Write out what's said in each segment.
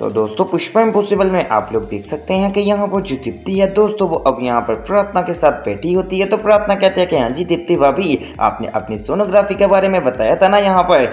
दोस्तों पुष्पा इम्पॉसिबल में आप लोग देख सकते हैं कि यहाँ पर जो दीप्ति है दोस्तों वो अब यहाँ पर प्रार्थना के साथ बैठी होती है। तो प्रार्थना कहते हैं कि हाँ जी दीप्ति भाभी, आपने अपनी सोनोग्राफी के बारे में बताया था ना यहाँ पर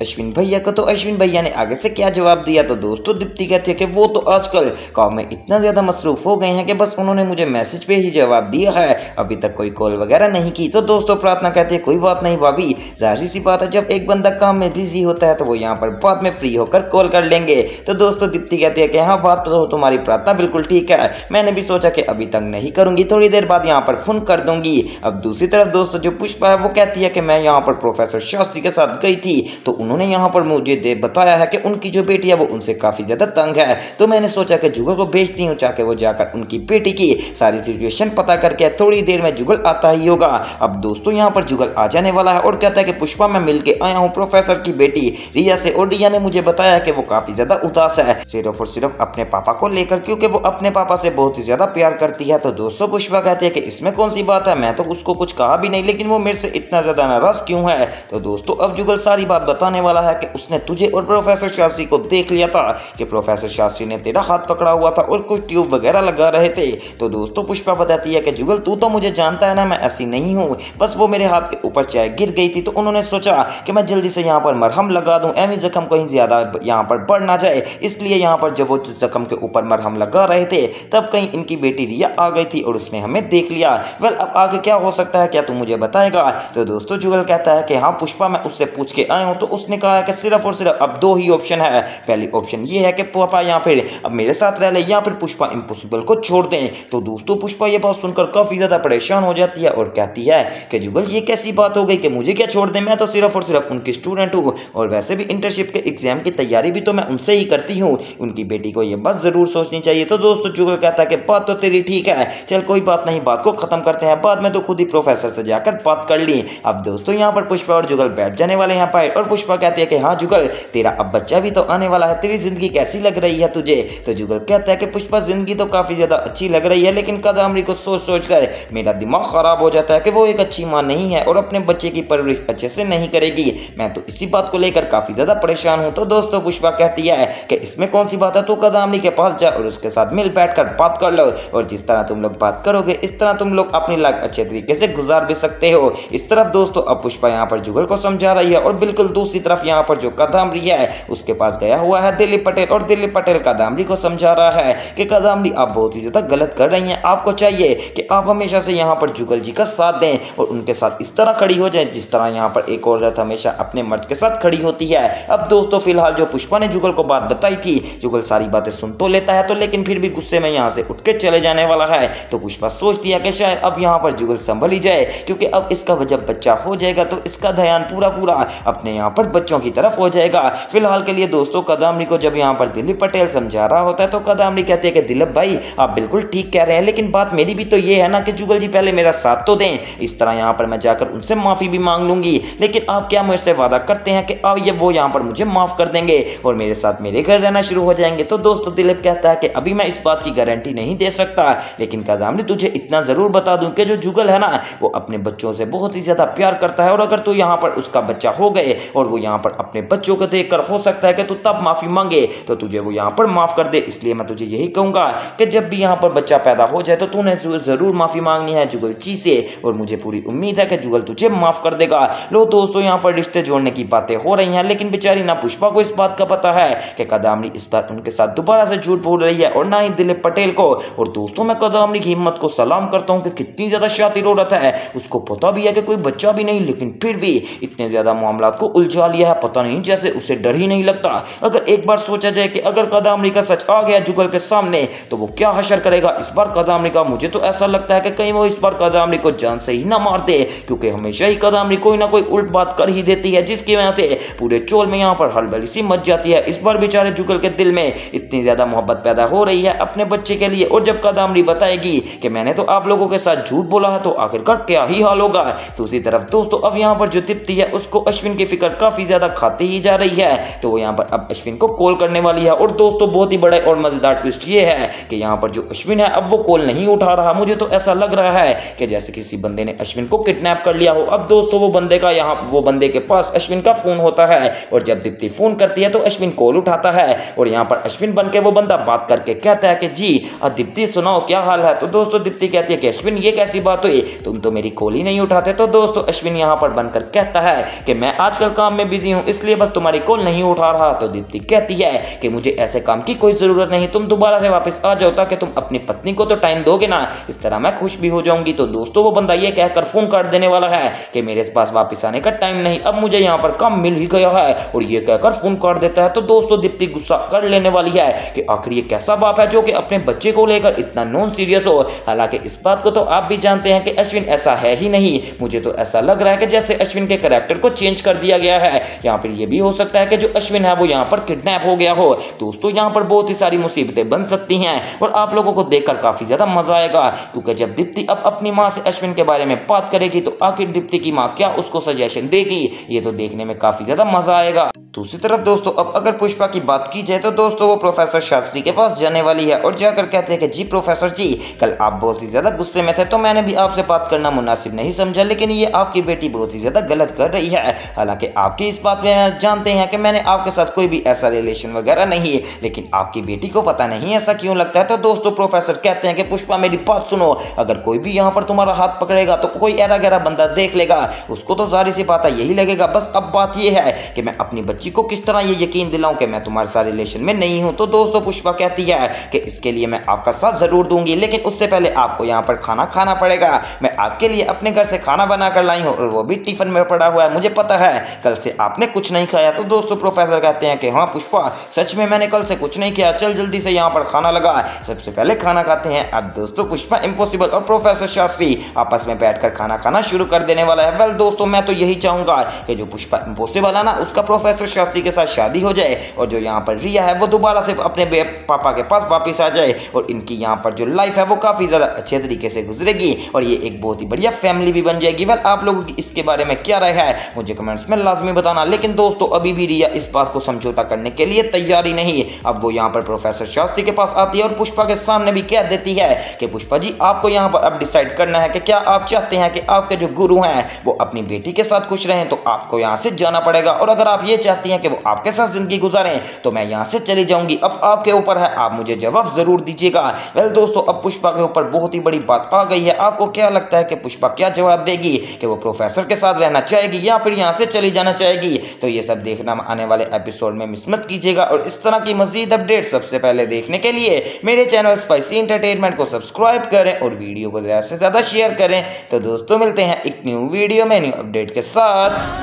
अश्विन भैया को। तो अश्विन भैया ने आगे से क्या जवाब दिया? तो दोस्तों दीप्ति कहती है कि वो तो आजकल काम में इतना ज़्यादा मसरूफ हो गए हैं कि बस उन्होंने मुझे मैसेज पे ही जवाब दिया है, अभी तक कोई कॉल वगैरह नहीं की। तो दोस्तों प्रार्थना कहती है कोई बात नहीं भाभी, जाहिर सी बात है जब एक बंदा काम में बिजी होता है तो वो यहाँ पर बाद में फ्री होकर कॉल कर लेंगे। तो दोस्तों दीप्ति कहती है कि हाँ बात तो तुम्हारी प्रार्थना बिल्कुल ठीक है, मैंने भी सोचा कि अभी तक नहीं करूंगी, थोड़ी देर बाद यहाँ पर फोन कर दूंगी। अब दूसरी तरफ दोस्तों जो पुष्पा है वो कहती है कि मैं यहाँ पर प्रोफेसर शास्त्री के साथ गई थी तो उन्होंने यहाँ पर मुझे बताया है कि उनकी जो बेटी है वो उनसे काफी ज्यादा तंग है, तो मैंने सोचा कि जुगल को भेजती हूँ चाहे वो जाकर उनकी बेटी की सारी सिचुएशन पता करके थोड़ी देर में जुगल आता ही होगा। अब दोस्तों यहाँ पर जुगल आ जाने वाला है और कहता है कि पुष्पा मैं मिलके आया हूँ प्रोफेसर की बेटी रिया से, और रिया ने मुझे बताया कि वो काफी ज्यादा उदास है सिर्फ और सिर्फ अपने पापा को लेकर, क्योंकि वो अपने पापा से बहुत ही ज्यादा प्यार करती है। तो दोस्तों पुष्पा कहती है कि इसमें कौन सी बात है, मैं तो उसको कुछ कहा भी नहीं, लेकिन वो मेरे से इतना ज्यादा नाराज क्यों है? तो दोस्तों अब जुगल सारी बात बताने वाला है कि उसने तुझे और प्रोफेसर शास्त्री को देख लिया था कि प्रोफेसर शास्त्री ने तेरा हाथ पकड़ा हुआ था और कुछ ट्यूब वगैरह लगा रहे थे। तो दोस्तों पुष्पा बताती है कि जुगल तू तो मुझे जानता है ना, मैं ऐसी नहीं हूँ, बस वो मेरे हाथ के ऊपर चाय गिर गई थी तो उन्होंने सोचा कि मैं जल्दी से यहाँ पर मरहम लगा दूं, एवं जख्म कहीं ज्यादा यहाँ पर बढ़ ना जाए, इसलिए यहाँ पर जब वो जख्म के ऊपर मरहम लगा रहे थे तब कहीं इनकी बेटी रिया आ गई थी और उसने हमें देख लिया। वेल अब आगे क्या हो सकता है, क्या तू मुझे बताएगा? तो दोस्तों जुगल कहता है कि हाँ पुष्पा मैं उससे पूछ के आया हूँ, तो उसने कहा है कि सिर्फ और सिर्फ अब दो ही ऑप्शन है। पहली ऑप्शन ये है कि पापा यहाँ फिर अब मेरे साथ रह ले या फिर पुष्पा इम्पॉसिबल को छोड़ दें। तो दोस्तों पुष्पा ये बात सुनकर काफी ज्यादा परेशान हो जाती है और कहती है कि जुगल ये कैसी बात हो गई कि मुझे क्या छोड़ दें, मैं तो सिर्फ और सिर्फ उनकी स्टूडेंट हूँ और वैसे भी इंटर्नशिप के एग्जाम की तैयारी भी तो मैं उनसे ही करती हूँ, उनकी बेटी को ये बात जरूर सोचनी चाहिए। तो दोस्तों जुगल कहता है कि बात तो तेरी ठीक है, चल कोई बात नहीं, बात को खत्म करते हैं, बाद में तो खुद ही प्रोफेसर से जाकर बात कर ली। अब दोस्तों यहाँ पर पुष्पा और जुगल बैठ जाने वाले यहाँ पर और पुष्पा कहती है कि हाँ जुगल तेरा अब बच्चा भी तो आने वाला है, तेरी जिंदगी कैसी लग रही है तुझे? तो जुगल कहता है कि पुष्पा जिंदगी तो काफी ज्यादा अच्छी लग रही है, लेकिन कादम्बरी को सोच सोच कर मेरा दिमाग खराब हो जाता है कि वो एक अच्छी माँ नहीं है और अपने बच्चे की परवरिश अच्छे से नहीं करेगी, मैं तो इसी बात को लेकर काफी ज्यादा परेशान हूँ। तो दोस्तों पुष्पा कहती है कि इसमें कौन सी बात है, तू कादम्बरी के पास जा और उसके साथ मिल बैठ कर बात कर लो, और जिस तरह तुम लोग बात करोगे इस तरह तुम लोग अपनी लाइफ अच्छे तरीके से गुजार भी सकते हो। इस तरफ दोस्तों अब पुष्पा यहाँ पर जुगल को समझा रही है और बिल्कुल दूसरी तरफ यहाँ पर जो कादम्बरी है उसके पास गया हुआ है दिलीप पटेल, और दिलीप पटेल कादम्बरी को समझा रहा है कि कादम्बरी आप बहुत ही ज्यादा गलत कर रही हैं, आपको चाहिए कि आप हमेशा से यहाँ पर जुगल जी का साथ दें और उनके साथ इस तरह खड़ी हो जाए जिस तरह यहाँ पर एक औरत हमेशा अपने मर्द के साथ खड़ी होती है। अब दोस्तों फिलहाल जो पुष्पा ने जुगल को बात बताई थी, जुगल सारी बातें सुन तो लेता है तो लेकिन फिर भी गुस्से में यहाँ से उठ के चले जाने वाला है। तो पुष्पा सोचती है कि शायद अब यहाँ पर जुगल संभल ही जाए, क्योंकि अब इसका जब बच्चा हो जाएगा तो इसका ध्यान पूरा पूरा अपने यहाँ पर बच्चों की तरफ हो जाएगा। फिलहाल के लिए दोस्तों कादम्बरी को जब यहाँ पर दिलीप पटेल समझा रहा होता है तो कादम्बरी कहती है कि दिलीप भाई आप बिल्कुल ठीक कह रहे हैं, लेकिन बात मेरी भी तो ये है ना कि जुगल जी पहले मेरा साथ तो दें, इस तरह यहाँ पर मैं जाकर उनसे माफी भी मांग लूंगी, लेकिन आप क्या मुझसे वादा करते हैं कि अब ये वो यहाँ पर मुझे माफ कर देंगे और मेरे साथ मेरे घर रहना शुरू हो जाएंगे? तो दोस्तों दिलीप कहता है कि अभी मैं इस बात की गारंटी नहीं दे सकता, लेकिन कादम्बरी तुझे इतना जरूर बता दूं कि जो जुगल है ना वो अपने बच्चों से बहुत ही ज्यादा प्यार करता है, और अगर तू यहाँ पर उसका बच्चा हो गए और वो यहाँ पर अपने बच्चों को देखकर हो सकता है कि तू तब माफी मांगे तो तुझे वो यहाँ पर माफ कर दे, इसलिए मैं तुझे यही कहूंगा कि जब भी यहाँ पर बच्चा पैदा हो जाए तो तूने जरूर माफी मांगनी है जुगल जी से, और मुझे पूरी उम्मीद है कि जुगल तुझे माफ कर देगा। लो दोस्तों यहाँ पर रिश्ते जोड़ने की बातें हो रही हैं, लेकिन बेचारी ना पुष्पा को इस बात का पता है कि कादम्बरी इस बार उनके साथ दोबारा से झूठ बोल रही है और ना ही दिलीप पटेल को। और दोस्तों मैं कादम्बरी की हिम्मत को सलाम करता हूँ कि कितनी ज्यादा शातिर औरत है, उसको पता भी है कि कोई बच्चा भी नहीं, लेकिन फिर भी इतने ज्यादा मामला को उलझा लिया है, पता नहीं जैसे उसे डर ही नहीं लगता। अगर एक बार सोचा जाए कि अगर कादम्बरी का सच आ गया जुगल के सामने तो वो क्या हशर करेगा इस बार कादम्बरी का। मुझे तो ऐसा लगता है कि कहीं वो इस बार कादम्बरी को जान से ही ना मार दे, क्योंकि हमेशा ही कादम्बरी कोई ना कोई उल्ट बात कर ही देती है जिसकी वजह से पूरे चोल में यहाँ पर हलबली सी मच जाती है। इस बार बेचारे जुगल के दिल में इतनी ज्यादा मोहब्बत पैदा हो रही है अपने बच्चे के लिए, और जब कादम्बरी बताएगी कि मैंने तो आप लोगों के साथ झूठ बोला है तो आखिरकार क्या ही हाल होगा। दूसरी तरफ दोस्तों अब यहाँ पर जो दीप्ति है उसको अश्विन की फिक्र काफी ज्यादा खाती ही जा रही है, तो वो यहाँ पर अब अश्विन को कॉल करने वाली है। और दोस्तों बहुत ही बड़ा और मजेदार ट्विस्ट ये है कि यहाँ पर जो अश्विन है अब वो कॉल नहीं उठा रहा, मुझे तो ऐसा लग रहा है कि जैसे किसी बंदे ने अश्विन को किडनैप कर लिया हो। अब दोस्तों वो बंदे के पास अश्विन का फोन होता है, और जब दीप्ति फोन करती है तो अश्विन कॉल उठाता है है और यहाँ पर अश्विन बन के वो बंदा बात करके कहता है कि जी दीप्ति सुनाओ क्या हाल है। तो दोस्तों दीप्ति कहती है कि अश्विन ये कैसी बात हुई, तुम तो मेरी कॉल ही नहीं उठाते। तो दोस्तों अश्विन यहाँ पर बनकर कहता है कि मैं आजकल काम में बिजी हूँ इसलिए बस तुम्हारी कॉल नहीं उठा रहा। तो दीप्ति कहती है कि मुझे ऐसे काम की कोई जरूरत नहीं, तुम दोबारा से वापस आ जाओ ताकि तुम अपनी पत्नी को तो टाइम दोगे ना, इस तरह मैं खुश भी हो जाऊंगी। तो दोस्तों वो बंदा ये कहकर फोन काट देने वाला है कि मेरे पास वापस आने का टाइम नहीं, अब मुझे यहाँ पर काम मिल ही गया है, और ये कहकर फोन काट देता है। तो दोस्तों दीप्ति गुस्सा कर लेने वाली है कि आखिर ये कैसा बाप है जो कि अपने बच्चे को लेकर इतना नॉन सीरियस हो। हालांकि इस बात को तो आप भी जानते हैं कि अश्विन ऐसा है ही नहीं, मुझे तो ऐसा लग रहा है कि जैसे अश्विन के कैरेक्टर को चेंज कर दिया गया है, या फिर ये भी हो सकता है कि जो अश्विन है वो यहाँ पर किडनैप हो गया हो। दोस्तों यहाँ पर बहुत ही सारी मुसीबतें बन सकती हैं और आप लोगों को देखकर काफी ज्यादा मजा आएगा, क्योंकि जब दीप्ति अब अपनी माँ से अश्विन के बारे में बात करेगी तो आखिर दीप्ति की माँ क्या उसको सजेशन देगी, ये तो देखने में काफी ज्यादा मजा आएगा। दूसरी तरफ दोस्तों अब अगर पुष्पा की बात की जाए तो दोस्तों वो प्रोफेसर शास्त्री के पास जाने वाली है और जाकर कहते हैं कि जी प्रोफेसर जी, कल आप बहुत ही ज्यादा गुस्से में थे तो मैंने भी आपसे बात करना मुनासिब नहीं समझा, लेकिन ये आपकी बेटी बहुत ही ज्यादा गलत कर रही है। हालांकि आपकी इस बात में जानते हैं कि मैंने आपके साथ कोई भी ऐसा रिलेशन वगैरह नहीं है, लेकिन आपकी बेटी को पता नहीं ऐसा क्यों लगता है। तो दोस्तों प्रोफेसर कहते हैं कि पुष्पा मेरी बात सुनो, अगर कोई भी यहाँ पर तुम्हारा हाथ पकड़ेगा तो कोई ऐरा गहरा बंदा देख लेगा, उसको तो जाहिर सी बात है यही लगेगा। बस अब बात यह है कि मैं अपनी बच्ची को किस तरह ये यकीन दिलाऊं कि मैं तुम्हारे साथ रिलेशन में नहीं हूं। तो दोस्तों पुष्पा कहती है कि इसके लिए मैं आपका साथ जरूर दूंगी, लेकिन उससे पहले आपको यहाँ पर खाना खाना पड़ेगा। मैं आपके लिए अपने घर से खाना बना कर लाई हूँ और वो भी टिफिन में पड़ा हुआ है, मुझे पता है कल से आपने कुछ नहीं खाया। तो दोस्तों प्रोफेसर कहते हैं कि हाँ पुष्पा सच में मैंने कल से कुछ नहीं किया, चल जल्दी से यहाँ पर खाना लगा, सबसे पहले खाना खाते हैं। अब दोस्तों पुष्पा इम्पॉसिबल और प्रोफेसर शास्त्री आपस में बैठकर खाना खाना शुरू कर देने वाला है। वेल दोस्तों मैं तो यही चाहूंगा कि जो पुष्पा इम्पॉसिबल है ना उसका प्रोफेसर शास्त्री के साथ शादी हो जाए और जो यहाँ पर रिया है वो दोबारा से अपने पापा के पास वापस आ जाए और इनकी यहाँ पर जो लाइफ है वो काफी ज्यादा अच्छे तरीके से गुजरेगी और ये एक बहुत ही बढ़िया फैमिली भी बन जाएगी। वेल आप लोगों की इसके बारे में क्या राय है मुझे कमेंट्स में लाजमी बताना। लेकिन दोस्तों अभी भी रिया इस बात को समझौता करने के लिए तैयार ही नहीं। अब वो यहाँ पर प्रोफेसर शास्त्री के पास आती है और पुष्पा के सामने भी कह देती है कि पुष्पा जी आपको यहाँ पर अब डिसाइड करना है कि क्या आप चाहते हैं कि आपके जो गुरु हैं वो अपनी बेटी के साथ खुश रहें, तो आपको यहाँ से जाना पड़ेगा, और अगर आप ये चाहती हैं कि वो आपके साथ जिंदगी गुजारें तो मैं यहाँ से चली जाऊंगी। अब आपके ऊपर है, आप मुझे जवाब जरूर दीजिएगा। वेल दोस्तों अब पुष्पा के ऊपर बहुत ही बड़ी बात आ गई है। आपको क्या लगता है कि पुष्पा क्या जवाब देगी, कि वो प्रोफेसर के साथ रहना चाहेगी या फिर यहाँ से चली जाना चाहेगी? तो ये सब देखना आने वाले एपिसोड में मिस मत कीजिएगा और इस तरह की मजीद अपडेट सबसे पहले देखने के लिए मेरे चैनल स्पाइसी एंटरटेनमेंट को सब्सक्राइब करें और वीडियो को ज्यादा से ज्यादा शेयर करें। तो दोस्तों मिलते हैं एक न्यू वीडियो में न्यू अपडेट के साथ।